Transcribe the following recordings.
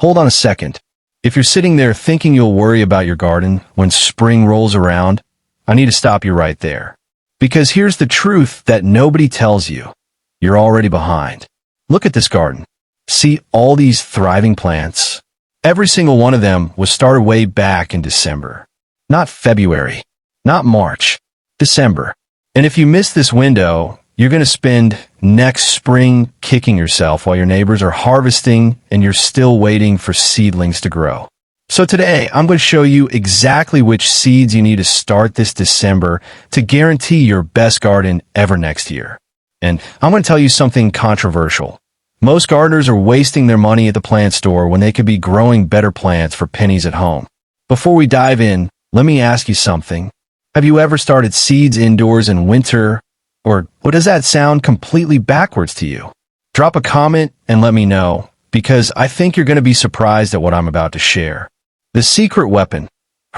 Hold on a second. If you're sitting there thinking you'll worry about your garden when spring rolls around, I need to stop you right there. Because here's the truth that nobody tells you. You're already behind. Look at this garden. See all these thriving plants? Every single one of them was started way back in December. Not February. Not March. December. And if you miss this window, you're going to spend next spring kicking yourself while your neighbors are harvesting and you're still waiting for seedlings to grow. So today, I'm going to show you exactly which seeds you need to start this December to guarantee your best garden ever next year. And I'm going to tell you something controversial. Most gardeners are wasting their money at the plant store when they could be growing better plants for pennies at home. Before we dive in, let me ask you something. Have you ever started seeds indoors in winter? Or does that sound completely backwards to you? Drop a comment and let me know, because I think you're going to be surprised at what I'm about to share. The secret weapon,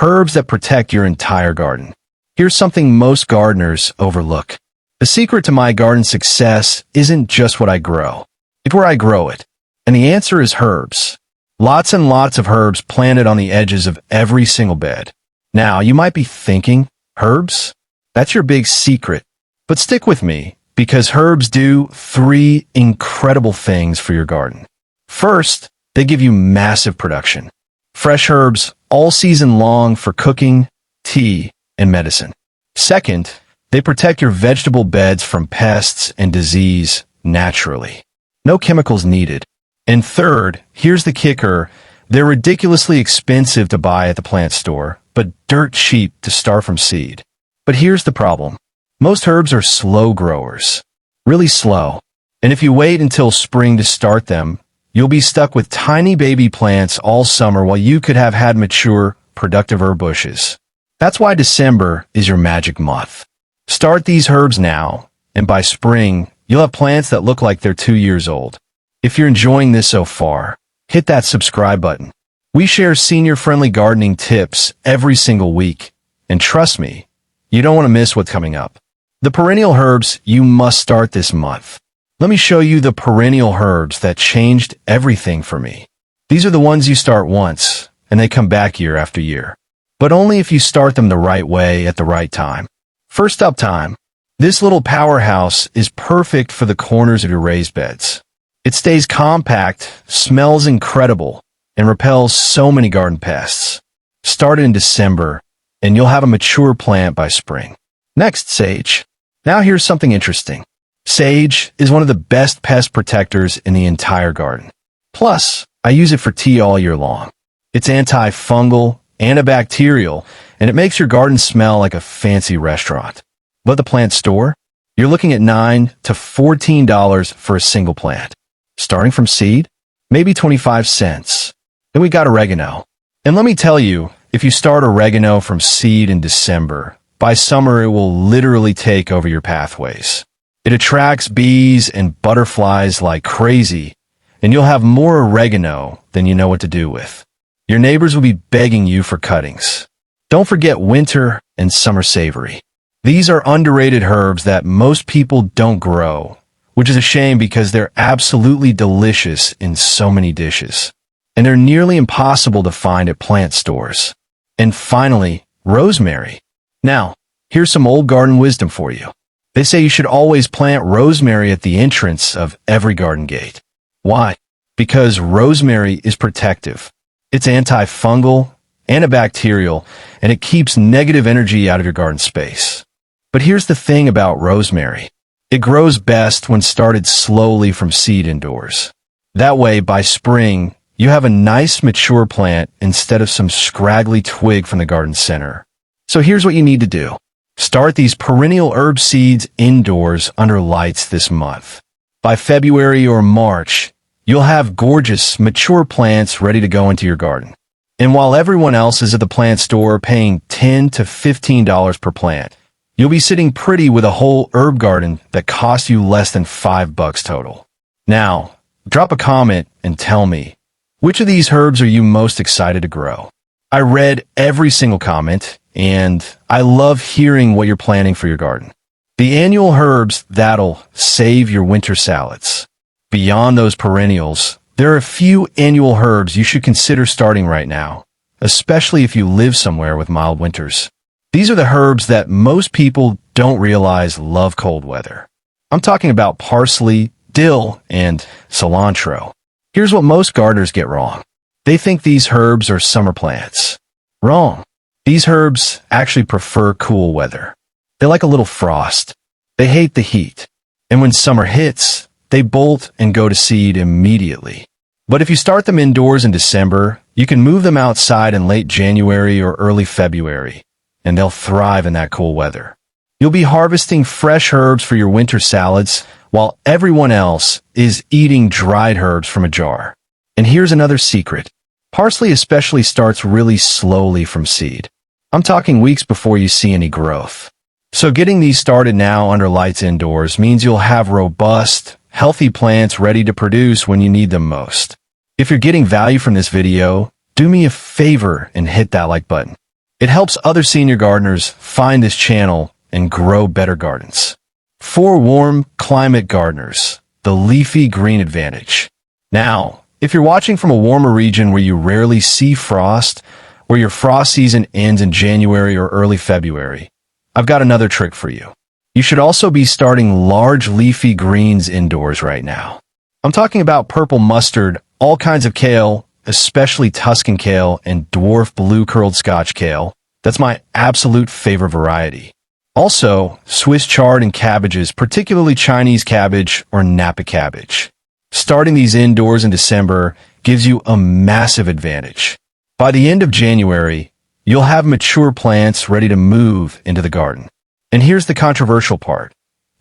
herbs that protect your entire garden. Here's something most gardeners overlook. The secret to my garden success isn't just what I grow. It's where I grow it. And the answer is herbs. Lots and lots of herbs planted on the edges of every single bed. Now, you might be thinking, herbs? That's your big secret. But stick with me, because herbs do 3 incredible things for your garden. First, they give you massive production. Fresh herbs all season long for cooking, tea, and medicine. Second, they protect your vegetable beds from pests and disease naturally. No chemicals needed. And third, here's the kicker, they're ridiculously expensive to buy at the plant store, but dirt cheap to start from seed. But here's the problem. Most herbs are slow growers. Really slow. And if you wait until spring to start them, you'll be stuck with tiny baby plants all summer while you could have had mature, productive herb bushes. That's why December is your magic month. Start these herbs now, and by spring, you'll have plants that look like they're 2 years old. If you're enjoying this so far, hit that subscribe button. We share senior-friendly gardening tips every single week, and trust me, you don't want to miss what's coming up. The perennial herbs you must start this month. Let me show you the perennial herbs that changed everything for me. These are the ones you start once, and they come back year after year. But only if you start them the right way at the right time. First up, thyme. This little powerhouse is perfect for the corners of your raised beds. It stays compact, smells incredible, and repels so many garden pests. Start in December, and you'll have a mature plant by spring. Next, sage. Now here's something interesting. Sage is one of the best pest protectors in the entire garden. Plus, I use it for tea all year long. It's antifungal, antibacterial, and it makes your garden smell like a fancy restaurant. But the plant store? You're looking at $9 to $14 for a single plant. Starting from seed? Maybe 25 cents. Then we got oregano. And let me tell you, if you start oregano from seed in December, by summer it will literally take over your pathways. It attracts bees and butterflies like crazy, and you'll have more oregano than you know what to do with. Your neighbors will be begging you for cuttings. Don't forget winter and summer savory. These are underrated herbs that most people don't grow, which is a shame because they're absolutely delicious in so many dishes. And they're nearly impossible to find at plant stores. And finally, rosemary. Now, here's some old garden wisdom for you. They say you should always plant rosemary at the entrance of every garden gate. Why? Because rosemary is protective. It's antifungal, antibacterial, and it keeps negative energy out of your garden space. But here's the thing about rosemary. It grows best when started slowly from seed indoors. That way, by spring, you have a nice mature plant instead of some scraggly twig from the garden center. So here's what you need to do. Start these perennial herb seeds indoors under lights this month. By February or March, you'll have gorgeous, mature plants ready to go into your garden. And while everyone else is at the plant store paying $10 to $15 per plant, you'll be sitting pretty with a whole herb garden that costs you less than $5 total. Now, drop a comment and tell me, which of these herbs are you most excited to grow? I read every single comment, and I love hearing what you're planning for your garden. The annual herbs that'll save your winter salads. Beyond those perennials, There are a few annual herbs you should consider starting right now, especially if you live somewhere with mild winters. These are the herbs that most people don't realize love cold weather. I'm talking about parsley, dill, and cilantro. Here's what most gardeners get wrong. They think these herbs are summer plants. Wrong. These herbs actually prefer cool weather. They like a little frost. They hate the heat. And when summer hits, they bolt and go to seed immediately. But if you start them indoors in December, you can move them outside in late January or early February, and they'll thrive in that cool weather. You'll be harvesting fresh herbs for your winter salads, while everyone else is eating dried herbs from a jar. And here's another secret. Parsley especially starts really slowly from seed. I'm talking weeks before you see any growth. So getting these started now under lights indoors means you'll have robust, healthy plants ready to produce when you need them most. If you're getting value from this video, do me a favor and hit that like button. It helps other senior gardeners find this channel and grow better gardens. For warm climate gardeners, the leafy green advantage. Now, if you're watching from a warmer region where you rarely see frost, where your frost season ends in January or early February, I've got another trick for you. You should also be starting large leafy greens indoors right now. I'm talking about purple mustard, all kinds of kale, especially Tuscan kale and dwarf blue curled Scotch kale. That's my absolute favorite variety. Also, Swiss chard and cabbages, particularly Chinese cabbage or Napa cabbage. Starting these indoors in December gives you a massive advantage. By the end of January, you'll have mature plants ready to move into the garden. And here's the controversial part.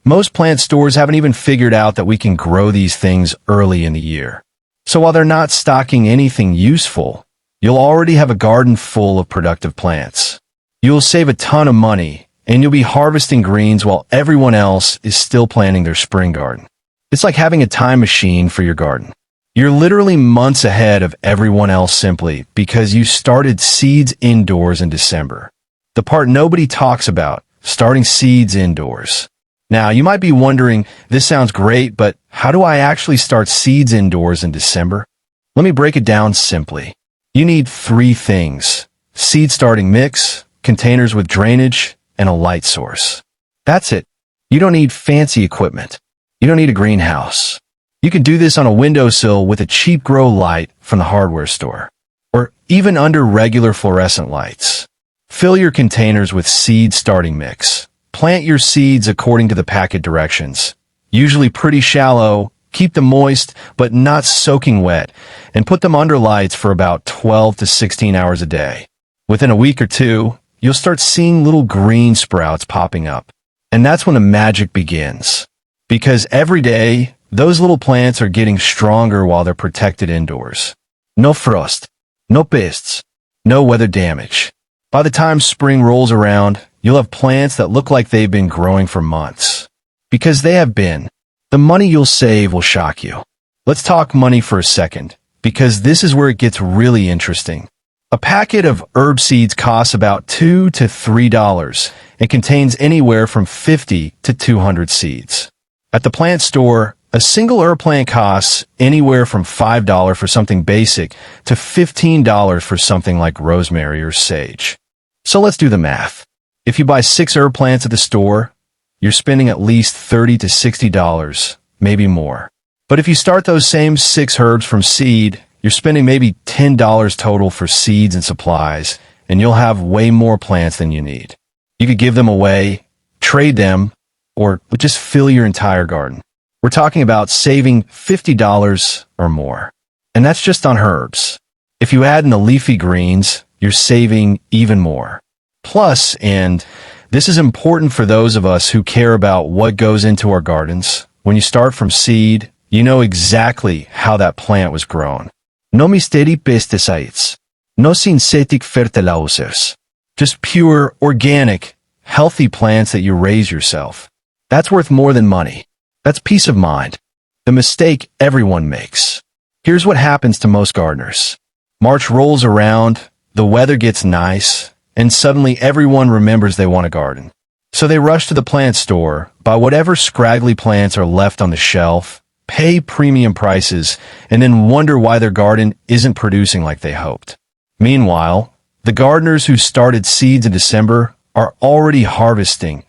Most plant stores haven't even figured out that we can grow these things early in the year. So while they're not stocking anything useful, you'll already have a garden full of productive plants. You'll save a ton of money, and you'll be harvesting greens while everyone else is still planting their spring garden. It's like having a time machine for your garden. You're literally months ahead of everyone else simply because you started seeds indoors in December. The part nobody talks about, starting seeds indoors. Now, you might be wondering, this sounds great, but how do I actually start seeds indoors in December? Let me break it down simply. You need 3 things: seed starting mix, containers with drainage, and a light source. That's it. You don't need fancy equipment. You don't need a greenhouse. You can do this on a windowsill with a cheap grow light from the hardware store, or even under regular fluorescent lights. Fill your containers with seed starting mix. Plant your seeds according to the packet directions. Usually pretty shallow, keep them moist, but not soaking wet, and put them under lights for about 12 to 16 hours a day. Within a week or two, you'll start seeing little green sprouts popping up. And that's when the magic begins. Because every day, those little plants are getting stronger while they're protected indoors. No frost, no pests, no weather damage. By the time spring rolls around, you'll have plants that look like they've been growing for months. Because they have been. The money you'll save will shock you. Let's talk money for a second, because this is where it gets really interesting. A packet of herb seeds costs about $2 to $3 and contains anywhere from 50 to 200 seeds. At the plant store, a single herb plant costs anywhere from $5 for something basic to $15 for something like rosemary or sage. So let's do the math. If you buy 6 herb plants at the store, you're spending at least $30 to $60, maybe more. But if you start those same 6 herbs from seed, you're spending maybe $10 total for seeds and supplies, and you'll have way more plants than you need. You could give them away, trade them, or just fill your entire garden. We're talking about saving $50 or more. And that's just on herbs. If you add in the leafy greens, you're saving even more. Plus, and this is important for those of us who care about what goes into our gardens, when you start from seed, you know exactly how that plant was grown. No misteri pesticides. No synthetic fertilizers. Just pure, organic, healthy plants that you raise yourself. That's worth more than money. That's peace of mind. The mistake everyone makes. Here's what happens to most gardeners. March rolls around, the weather gets nice, and suddenly everyone remembers they want a garden. So they rush to the plant store, buy whatever scraggly plants are left on the shelf, pay premium prices, and then wonder why their garden isn't producing like they hoped. Meanwhile, the gardeners who started seeds in December are already harvesting,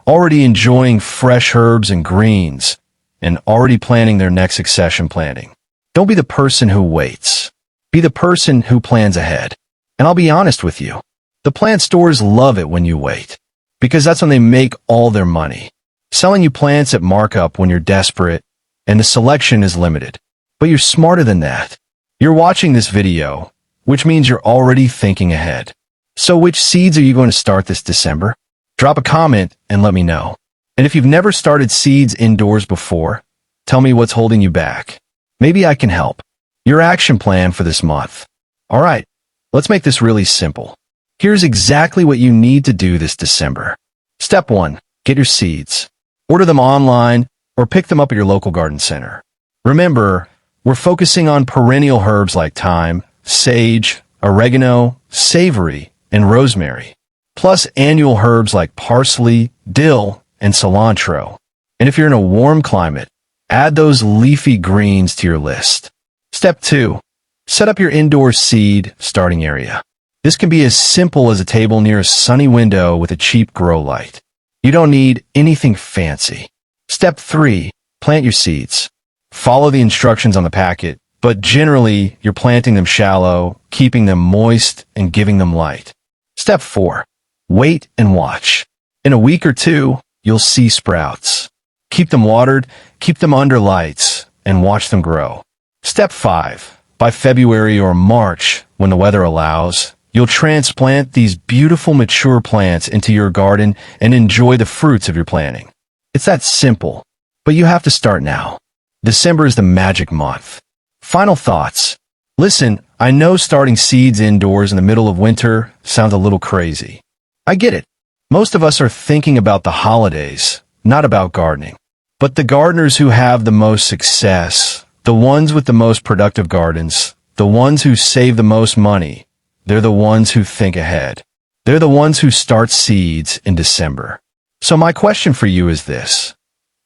already enjoying fresh herbs and greens, and already planning their next succession planting. Don't be the person who waits. Be the person who plans ahead. And I'll be honest with you, the plant stores love it when you wait, because that's when they make all their money. Selling you plants at markup when you're desperate, and the selection is limited. But you're smarter than that. You're watching this video, which means you're already thinking ahead. So which seeds are you going to start this December? Drop a comment and let me know. And if you've never started seeds indoors before, tell me what's holding you back. Maybe I can help. Your action plan for this month. All right, let's make this really simple. Here's exactly what you need to do this December. Step 1. Get your seeds. Order them online or pick them up at your local garden center. Remember, we're focusing on perennial herbs like thyme, sage, oregano, savory, and rosemary, plus annual herbs like parsley, dill, and cilantro. And if you're in a warm climate, add those leafy greens to your list. Step 2. Set up your indoor seed starting area. This can be as simple as a table near a sunny window with a cheap grow light. You don't need anything fancy. Step 3. Plant your seeds. Follow the instructions on the packet, but generally you're planting them shallow, keeping them moist, and giving them light. Step 4. Wait and watch. In a week or two, you'll see sprouts. Keep them watered, keep them under lights, and watch them grow. Step 5. By February or March, when the weather allows, you'll transplant these beautiful mature plants into your garden and enjoy the fruits of your planting. It's that simple, but you have to start now. December is the magic month. Final thoughts. Listen, I know starting seeds indoors in the middle of winter sounds a little crazy. I get it. Most of us are thinking about the holidays, not about gardening. But the gardeners who have the most success, the ones with the most productive gardens, the ones who save the most money, they're the ones who think ahead. They're the ones who start seeds in December. So my question for you is this.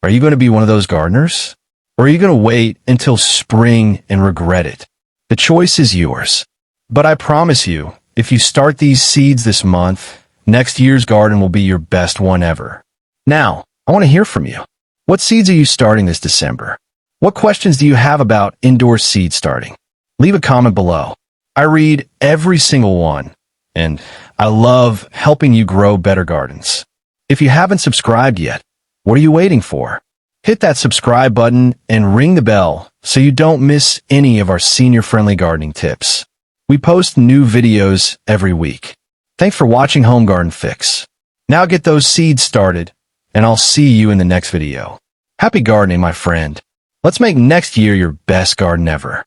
Are you going to be one of those gardeners? Or are you going to wait until spring and regret it? The choice is yours. But I promise you, if you start these seeds this month, next year's garden will be your best one ever. Now, I want to hear from you. What seeds are you starting this December? What questions do you have about indoor seed starting? Leave a comment below. I read every single one, and I love helping you grow better gardens. If you haven't subscribed yet, what are you waiting for? Hit that subscribe button and ring the bell so you don't miss any of our senior-friendly gardening tips. We post new videos every week. Thanks for watching Home Garden Fix. Now get those seeds started, and I'll see you in the next video. Happy gardening, my friend. Let's make next year your best garden ever.